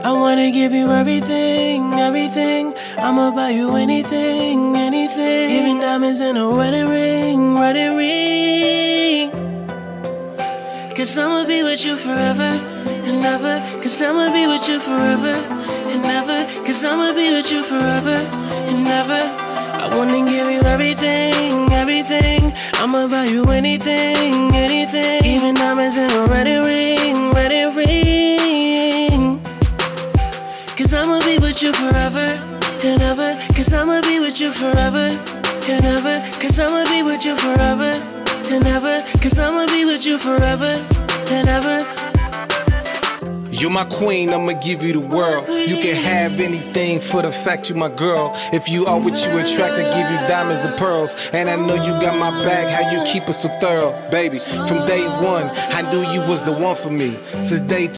I wanna give you everything, everything. I'ma buy you anything, anything. Even diamonds in a wedding ring, wedding ring. Cause I'ma be with you forever and ever. Cause I'ma be with you forever and ever. Cause I'ma be with you forever and ever. I wanna give you everything, everything. I'ma buy you anything, anything. Even diamonds in a wedding ring, wedding ring. Cause I'ma be with you forever and ever. Cause I'ma be with you forever and ever. Cause I'ma be with you forever and ever. Cause I'ma be with you forever and ever. You're my queen, I'ma give you the world. You can have anything for the fact you my girl. If you are what you attract, I give you diamonds and pearls. And I know you got my back, how you keep it so thorough. Baby, from day one, I knew you was the one for me. Since day